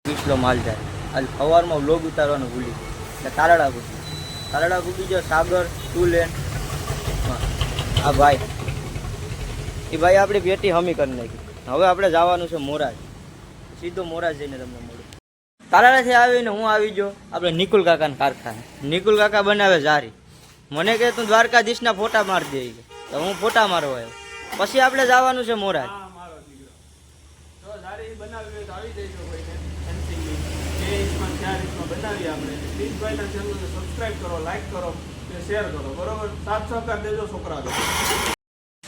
પીછલો માલ જાય આજ સવારમાં વ્લોગ ઉતારવાનું ભૂલી ગયો એટલે તારાડા પૂગી ગયો સાગર 2 લેન આ ભાઈ એ ભાઈ આપણી પેટી હમી કરી નાખી હવે આપણે જવાનું છે મોરાજ સીધો મોરાજ જઈને તમને મળું તારાડાથી આવીને હું આવી ગયો આપણે નિકુલ કાકાના કારખાને નિકુલ કાકા બનાવે જારી મને કહે તું દ્વારકાધીશના ફોટા મારી દે તો હું ફોટા મારવા આવ્યો પછી આપણે જવાનું છે મોરાજ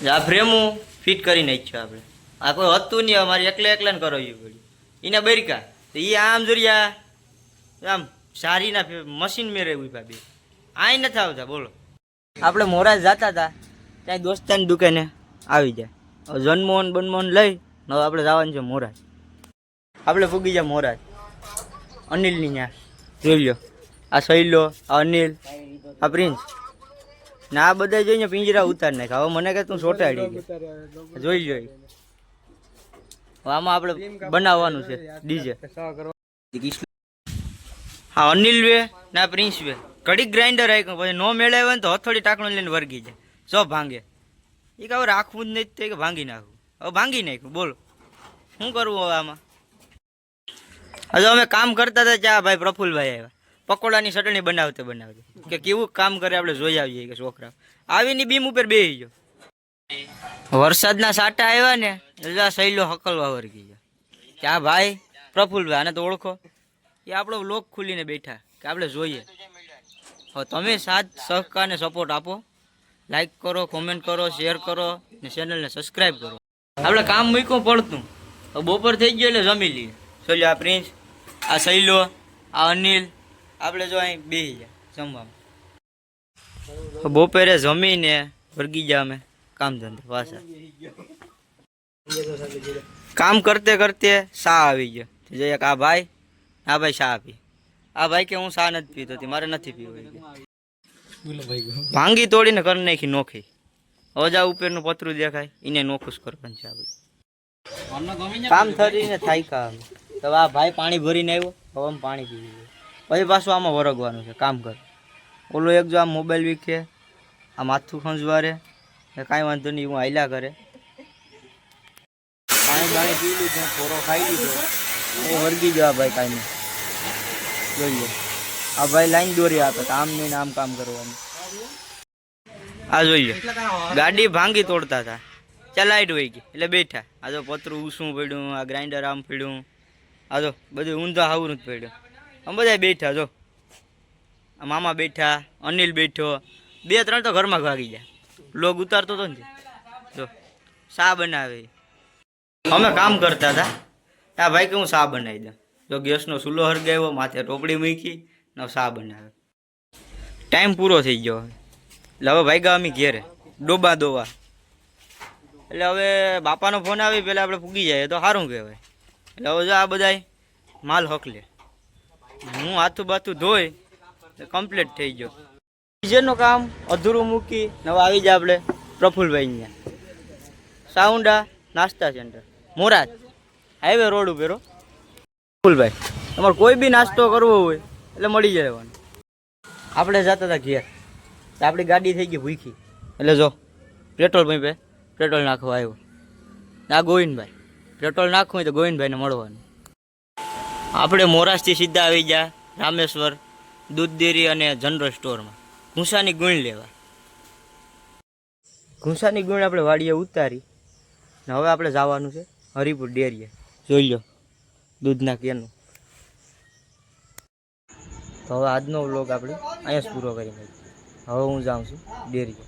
આ ફ્રેમું ફિટ કરી નાખ્યો આપણે આ કોઈ હતું નહીં અમારે એકલા ને કરાવ્યું પડ્યું એના બરકા તો એ આમ જોરિયા આમ સારીના મશીન મેરે ઉભા બે આય નથી આવતા બોલો આપણે મોરાજ જતા હતા ત્યાં દોસ્તાની દુકાને આવી જાય જનમોહન બનમોહન લઈ હવે આપણે જવાનું છે મોરાજ આપણે ફૂગી જાય મોરાજ અનિલની ત્યાં જોઈ લો આ શૈલો આ અનિલ આ પ્રિન્સ ને આ બધા જોઈને પિંજરા ઉતાર નાખ હવે મને કે તું સોટાડી જોઈ જોઈ આમાં આપણે બનાવવાનું છે ડીજે હા અનિલ વે ના પ્રિન્સ વે ઘડીક ગ્રાઇન્ડર આવી પછી નો મેળવ્યો ને તો હથોડી ટાંકણું લઈને વર્ગી જાય સો ભાંગે એ કે હવે રાખવું જ નહીં કે ભાંગી નાખવું હવે ભાંગી નાખ્યું બોલો શું કરવું હવે આમાં હજુ અમે કામ કરતા હતા ત્યાં ભાઈ પ્રફુલભાઈ આવ્યા પકોડાની ચટણી બનાવતે કે કેવું કામ કરે આપણે જોઈ આવીએ કે છોકરા આવીને બીમ ઉપર બેસી ગયો વરસાદના સાટા આવ્યા ને એટલે સહેલો હકલવા વર્ગી ગયો ત્યાં ભાઈ પ્રફુલભાઈ આને તો ઓળખો એ આપણો વ્લોગ ખુલીને બેઠા કે આપણે જોઈએ હવે તમે સાથ સહકાર ને સપોર્ટ આપો લાઈક કરો કોમેન્ટ કરો શેર કરો ને ચેનલને સબસ્ક્રાઈબ કરો આપણે કામ મૂક્યું પડતું બપોર થઈ ગયો એટલે જમી લઈએ સોલ્યો આ પ્રિન્સ આ સહેલો આ અનિલ આપણે જો અહીં બેસી જાય જમવામાં બપોરે જમીને વર્ગી ગયા અમે કામ ધંધે પાછા કામ કરતે કરતે શા આવી ગયો જોઈએ કે આ ભાઈ શા આપી આ ભાઈ કે હું શા નથી પીતો મારે નથી પીવું ભાંગી તોડીને કરી નાખી નોખી અજા ઉપરનું પતરું દેખાય એને નોખું કરવાનું છે આપણે કામ થઈને થાય કામ તો આ ભાઈ પાણી ભરીને આવ્યો હવે આમ પાણી પીવું પછી પાછું આમાં વરગવાનું છે કામ કર ઓલો એક જો આમ મોબાઈલ વીખે આ માથું ખંજવારે કાંઈ વાંધો નહીં હું હાલ્યા કરે પાણી પી લીધું થોડો ખાઈ લીધો એ વર્ગી ગયો આ ભાઈ કાંઈ જોઈએ આ ભાઈ લાઈન દોરી આપે આમ નહીં આમ કામ કરવાનું આ જોઈએ ગાડી ભાંગી તોડતા હતા ચાલ લાઈટ વહી ગઈ એટલે બેઠા આ જો પતરું ઉસું પડ્યું આ ગ્રાઇન્ડર આમ પડ્યું આ જો બધું ઊંધા હાવરું જ પડ્યું આમ બધા બેઠા જો આ મામા બેઠા અનિલ બેઠો 2-3 તો ઘરમાં ભાગી જાય લોગ ઉતારતો હતો ને જો શા બનાવે અમે કામ કરતા હતા આ ભાઈ કે હું શા બનાવી દઉં જો ગેસનો ચૂલો હરગાવ્યો માથે ટોપડી મૂકી ને શા બનાવે ટાઈમ પૂરો થઈ ગયો એટલે હવે ભાઈ ગયા અમે ઘેરે ડોબા દોવા એટલે હવે બાપાનો ફોન આવી પહેલાં આપણે પૂગી જાય તો સારું કહેવાય એટલે હવે જો આ બધા માલ હકલે હું હાથું બાથું ધોઈ કમ્પ્લીટ થઈ ગયો ડીજેનું કામ અધૂરું મૂકી હવે આવી જાય આપણે પ્રફુલભાઈ ત્યાં સાઉન્ડા નાસ્તા સેન્ટર મોરાજ હાઈવે રોડ ઉપર પ્રફુલભાઈ તમારે કોઈ બી નાસ્તો કરવો હોય એટલે મળી જવાનું આપણે જતા હતા ઘેર આપણી ગાડી થઈ ગઈ ભૂખી એટલે જો પેટ્રોલ પંપે પેટ્રોલ નાખવા આવ્યો આ ગોવિંદભાઈ પેટ્રોલ નાખવું હોય તો ગોવિંદભાઈને મળવાનું આપણે મોરાજથી સીધા આવી ગયા રામેશ્વર દૂધ ડેરી અને જનરલ સ્ટોરમાં ઘૂંસાની ગુણ લેવા ઘૂંસાની ગુણ આપણે વાડીએ ઉતારી ને હવે આપણે જવાનું છે હરિપુર ડેરીએ જોઈ લો દૂધના કેનું તો હવે આજનો વ્લોગ આપણે અહીંયા જ પૂરો કરી નાખીએ હવે હું જાઉં છું ડેરીએ